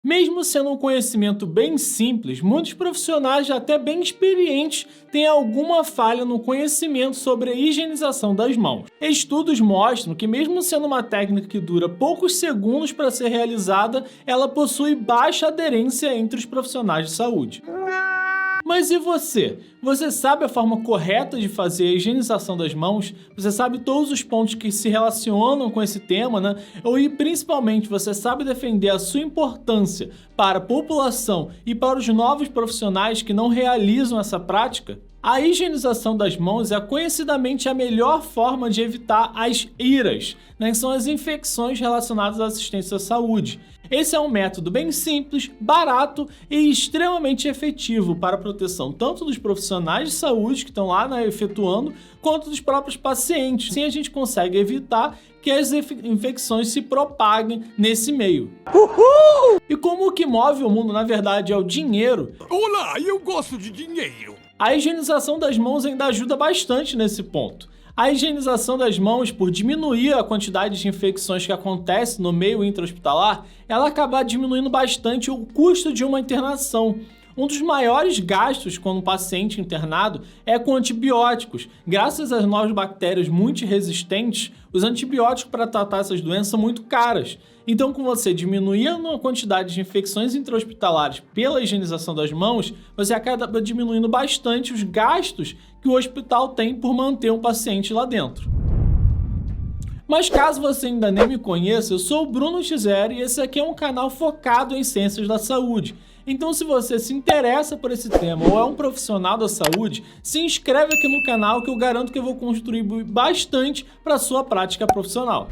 Mesmo sendo um conhecimento bem simples, muitos profissionais até bem experientes têm alguma falha no conhecimento sobre a higienização das mãos. Estudos mostram que mesmo sendo uma técnica que dura poucos segundos para ser realizada, ela possui baixa aderência entre os profissionais de saúde. Mas e você? Você sabe a forma correta de fazer a higienização das mãos? Você sabe todos os pontos que se relacionam com esse tema, né? E principalmente você sabe defender a sua importância para a população e para os novos profissionais que não realizam essa prática? A higienização das mãos é conhecidamente a melhor forma de evitar as IRAs, né, que são as infecções relacionadas à assistência à saúde. Esse é um método bem simples, barato e extremamente efetivo para a proteção tanto dos profissionais de saúde que estão lá, né, efetuando, quanto dos próprios pacientes. Assim a gente consegue evitar que as infecções se propaguem nesse meio. Uhul! E como o que move o mundo, na verdade, é o dinheiro... Olá, eu gosto de dinheiro! A higienização das mãos ainda ajuda bastante nesse ponto. A higienização das mãos, por diminuir a quantidade de infecções que acontece no meio intra-hospitalar, ela acaba diminuindo bastante o custo de uma internação. Um dos maiores gastos quando um paciente internado é com antibióticos. Graças às novas bactérias multiresistentes, os antibióticos para tratar essas doenças são muito caros. Então, com você diminuindo a quantidade de infecções intra-hospitalares pela higienização das mãos, você acaba diminuindo bastante os gastos que o hospital tem por manter um paciente lá dentro. Mas caso você ainda nem me conheça, eu sou o Bruno Xero e esse aqui é um canal focado em ciências da saúde. Então, se você se interessa por esse tema ou é um profissional da saúde, se inscreve aqui no canal que eu garanto que eu vou contribuir bastante para a sua prática profissional.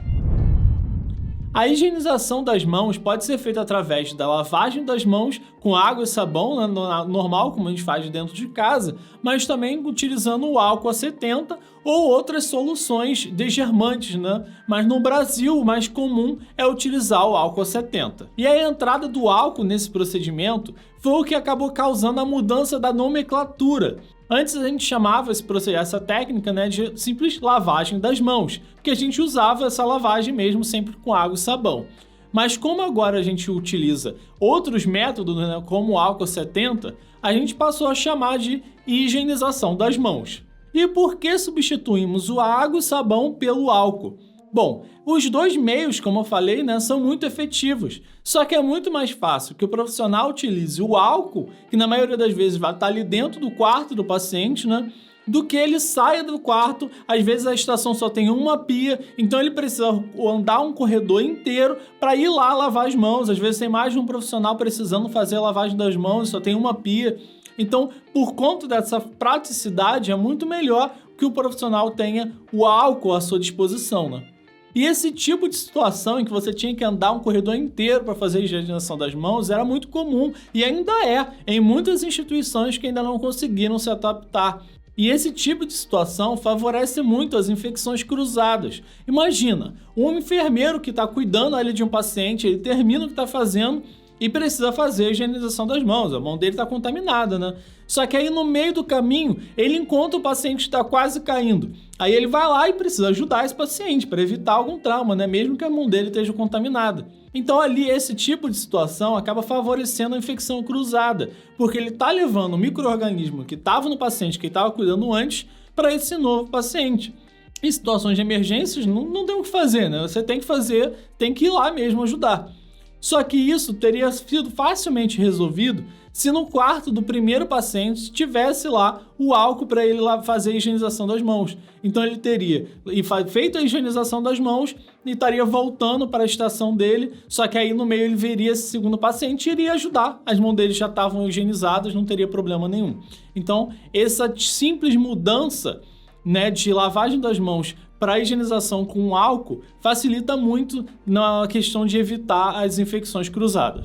A higienização das mãos pode ser feita através da lavagem das mãos com água e sabão, né, normal, como a gente faz dentro de casa, mas também utilizando o álcool a 70 ou outras soluções desgermantes, né? Mas no Brasil, o mais comum é utilizar o álcool a 70. E a entrada do álcool nesse procedimento foi o que acabou causando a mudança da nomenclatura. Antes a gente chamava essa técnica, né, de simples lavagem das mãos, porque a gente usava essa lavagem mesmo sempre com água e sabão. Mas como agora a gente utiliza outros métodos, né, como o álcool 70, a gente passou a chamar de higienização das mãos. E por que substituímos o água e sabão pelo álcool? Bom, os dois meios, como eu falei, né, são muito efetivos, só que é muito mais fácil que o profissional utilize o álcool, que na maioria das vezes vai estar ali dentro do quarto do paciente, né, do que ele saia do quarto. Às vezes a estação só tem uma pia, então ele precisa andar um corredor inteiro para ir lá lavar as mãos. Às vezes tem mais de um profissional precisando fazer a lavagem das mãos, só tem uma pia. Então, por conta dessa praticidade, é muito melhor que o profissional tenha o álcool à sua disposição, né? E esse tipo de situação em que você tinha que andar um corredor inteiro para fazer a higienização das mãos era muito comum e ainda é em muitas instituições que ainda não conseguiram se adaptar. E esse tipo de situação favorece muito as infecções cruzadas. Imagina, um enfermeiro que está cuidando ali de um paciente, ele termina o que está fazendo e precisa fazer a higienização das mãos, a mão dele está contaminada, né? Só que aí no meio do caminho, ele encontra o paciente que está quase caindo. Aí ele vai lá e precisa ajudar esse paciente para evitar algum trauma, né? Mesmo que a mão dele esteja contaminada. Então ali esse tipo de situação acaba favorecendo a infecção cruzada, porque ele está levando o micro-organismo que estava no paciente, que ele estava cuidando antes, para esse novo paciente. Em situações de emergências, não tem o que fazer, né? Você tem que fazer, tem que ir lá mesmo ajudar. Só que isso teria sido facilmente resolvido se no quarto do primeiro paciente tivesse lá o álcool para ele lá fazer a higienização das mãos. Então ele teria feito a higienização das mãos e estaria voltando para a estação dele, só que aí no meio ele veria esse segundo paciente e iria ajudar. As mãos dele já estavam higienizadas, não teria problema nenhum. Então essa simples mudança, né, de lavagem das mãos para a higienização com álcool facilita muito na questão de evitar as infecções cruzadas.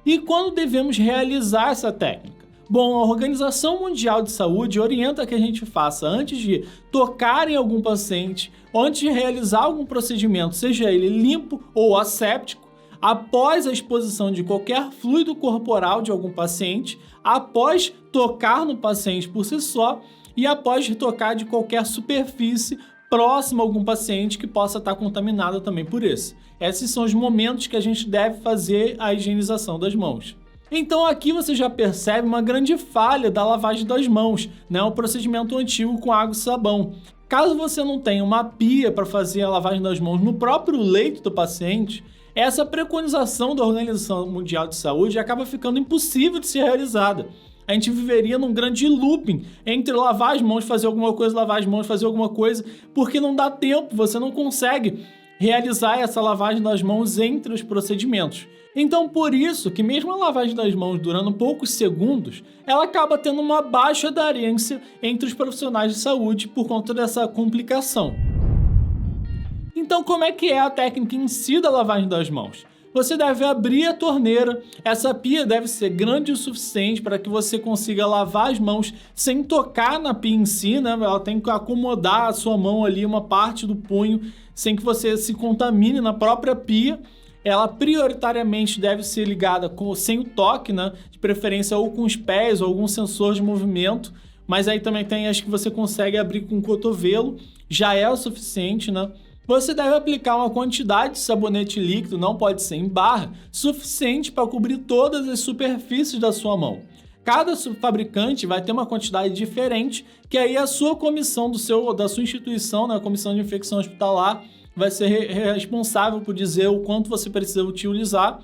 E quando devemos realizar essa técnica? Bom, a Organização Mundial de Saúde orienta que a gente faça antes de tocar em algum paciente, ou antes de realizar algum procedimento, seja ele limpo ou asséptico, após a exposição de qualquer fluido corporal de algum paciente, após tocar no paciente por si só, e após tocar de qualquer superfície próximo a algum paciente que possa estar contaminado também por esse. Esses são os momentos que a gente deve fazer a higienização das mãos. Então aqui você já percebe uma grande falha da lavagem das mãos, né? O procedimento antigo com água e sabão. Caso você não tenha uma pia para fazer a lavagem das mãos no próprio leito do paciente, essa preconização da Organização Mundial de Saúde acaba ficando impossível de ser realizada. A gente viveria num grande looping entre lavar as mãos, fazer alguma coisa, lavar as mãos, fazer alguma coisa, porque não dá tempo, você não consegue realizar essa lavagem das mãos entre os procedimentos. Então, por isso que mesmo a lavagem das mãos durando poucos segundos, ela acaba tendo uma baixa aderência entre os profissionais de saúde por conta dessa complicação. Então, como é que é a técnica em si da lavagem das mãos? Você deve abrir a torneira, essa pia deve ser grande o suficiente para que você consiga lavar as mãos sem tocar na pia em si, né? Ela tem que acomodar a sua mão ali, uma parte do punho, sem que você se contamine na própria pia. Ela prioritariamente deve ser ligada sem o toque, né? De preferência ou com os pés ou algum sensor de movimento, mas aí também tem as que você consegue abrir com o cotovelo, já é o suficiente, né? Você deve aplicar uma quantidade de sabonete líquido, não pode ser em barra, suficiente para cobrir todas as superfícies da sua mão. Cada fabricante vai ter uma quantidade diferente, que aí a sua comissão da sua instituição, né, a comissão de infecção hospitalar, vai ser responsável por dizer o quanto você precisa utilizar.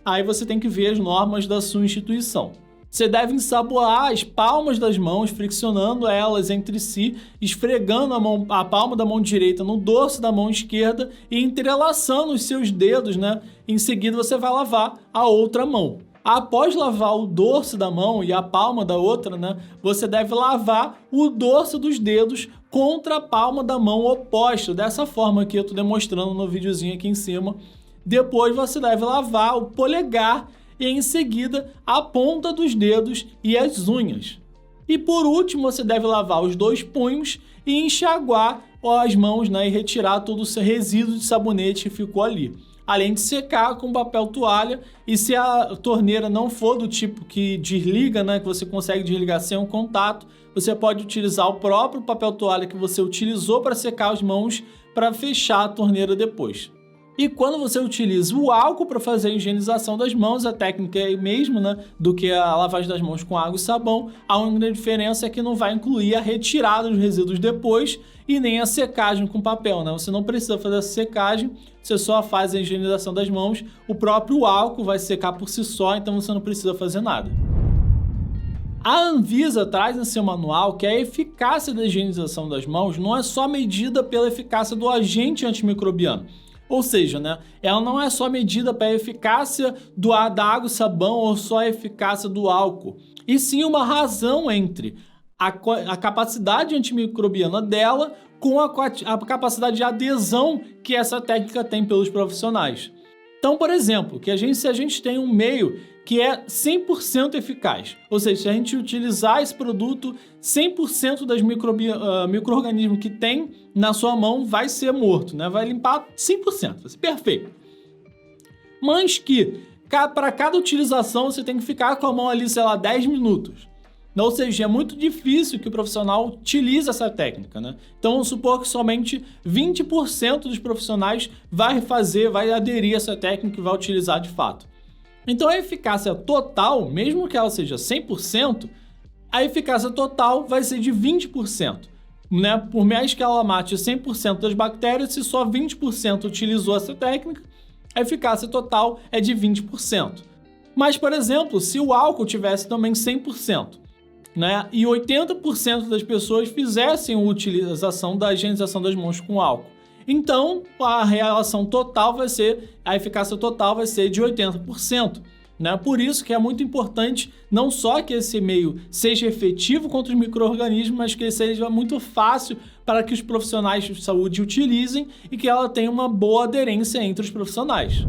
Aí você tem que ver as normas da sua instituição. Você deve ensaboar as palmas das mãos, friccionando elas entre si, esfregando a palma da mão direita no dorso da mão esquerda e entrelaçando os seus dedos, né? Em seguida você vai lavar a outra mão. Após lavar o dorso da mão e a palma da outra, né? Você deve lavar o dorso dos dedos contra a palma da mão oposta, dessa forma que eu estou demonstrando no videozinho aqui em cima. Depois você deve lavar o polegar e em seguida a ponta dos dedos e as unhas. E por último, você deve lavar os dois punhos e enxaguar as mãos, né, e retirar todo o resíduo de sabonete que ficou ali. Além de secar com papel toalha, e se a torneira não for do tipo que desliga, né, que você consegue desligar sem um contato, você pode utilizar o próprio papel toalha que você utilizou para secar as mãos para fechar a torneira depois. E quando você utiliza o álcool para fazer a higienização das mãos, a técnica é a mesma, né, do que a lavagem das mãos com água e sabão. A única diferença é que não vai incluir a retirada dos resíduos depois e nem a secagem com papel, né? Você não precisa fazer essa secagem, você só faz a higienização das mãos. O próprio álcool vai secar por si só, então você não precisa fazer nada. A Anvisa traz em seu manual que a eficácia da higienização das mãos não é só medida pela eficácia do agente antimicrobiano. Ou seja, né, ela não é só medida pela eficácia da água e sabão ou só a eficácia do álcool, e sim uma razão entre a capacidade antimicrobiana dela com a capacidade de adesão que essa técnica tem pelos profissionais. Então, por exemplo, se a gente tem um meio que é 100% eficaz, ou seja, se a gente utilizar esse produto, 100% das micro-organismos que tem na sua mão vai ser morto, né? Vai limpar 100%, vai ser perfeito. Mas que para cada utilização você tem que ficar com a mão ali, sei lá, 10 minutos. Ou seja, é muito difícil que o profissional utilize essa técnica, né? Então, vamos supor que somente 20% dos profissionais vai aderir a essa técnica e vai utilizar de fato. Então, a eficácia total, mesmo que ela seja 100%, a eficácia total vai ser de 20%. Né? Por mais que ela mate 100% das bactérias, se só 20% utilizou essa técnica, a eficácia total é de 20%. Mas, por exemplo, se o álcool tivesse também 100%, né, e 80% das pessoas fizessem a utilização da higienização das mãos com álcool, então a eficácia total vai ser de 80%. Né? Por isso que é muito importante não só que esse meio seja efetivo contra os micro-organismos, mas que ele seja muito fácil para que os profissionais de saúde utilizem e que ela tenha uma boa aderência entre os profissionais.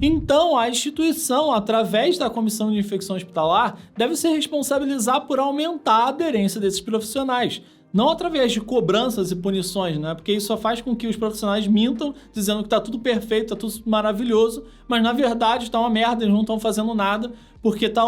Então, a instituição, através da Comissão de Infecção Hospitalar, deve se responsabilizar por aumentar a aderência desses profissionais. Não através de cobranças e punições, né? Porque isso só faz com que os profissionais mintam, dizendo que está tudo perfeito, está tudo maravilhoso, mas na verdade está uma merda, eles não estão fazendo nada, porque está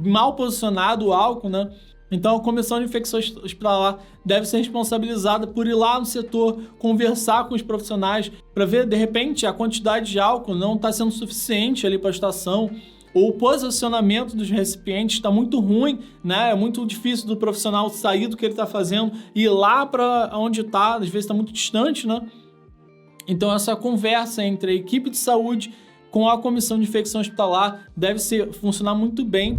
mal posicionado o álcool, né? Então a comissão de infecção hospitalar deve ser responsabilizada por ir lá no setor, conversar com os profissionais para ver, de repente, a quantidade de álcool não está sendo suficiente ali para a estação, ou o posicionamento dos recipientes está muito ruim, né? É muito difícil do profissional sair do que ele está fazendo e ir lá para onde está, às vezes está muito distante, né? Então essa conversa entre a equipe de saúde com a comissão de infecção hospitalar deve funcionar muito bem.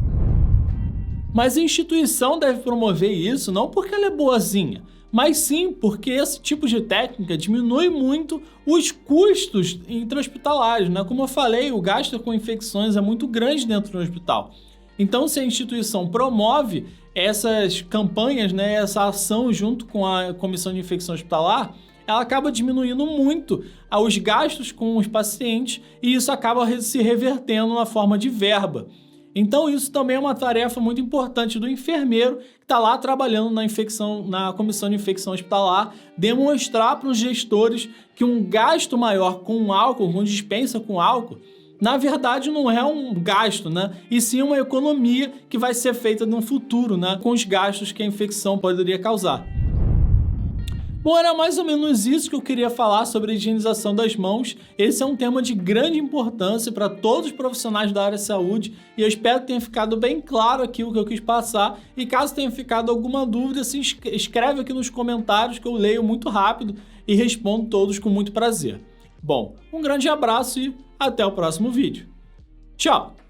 Mas a instituição deve promover isso não porque ela é boazinha, mas sim porque esse tipo de técnica diminui muito os custos intra-hospitalares, né? Como eu falei, o gasto com infecções é muito grande dentro do hospital. Então, se a instituição promove essas campanhas, né, essa ação junto com a comissão de infecção hospitalar, ela acaba diminuindo muito os gastos com os pacientes e isso acaba se revertendo na forma de verba. Então isso também é uma tarefa muito importante do enfermeiro que está lá trabalhando na comissão de infecção hospitalar, demonstrar para os gestores que um gasto maior com álcool, com dispensa com álcool, na verdade não é um gasto, né? E sim uma economia que vai ser feita no futuro, né? Com os gastos que a infecção poderia causar. Bom, era mais ou menos isso que eu queria falar sobre a higienização das mãos. Esse é um tema de grande importância para todos os profissionais da área de saúde e eu espero que tenha ficado bem claro aqui o que eu quis passar. E caso tenha ficado alguma dúvida, escreve aqui nos comentários que eu leio muito rápido e respondo todos com muito prazer. Bom, um grande abraço e até o próximo vídeo. Tchau!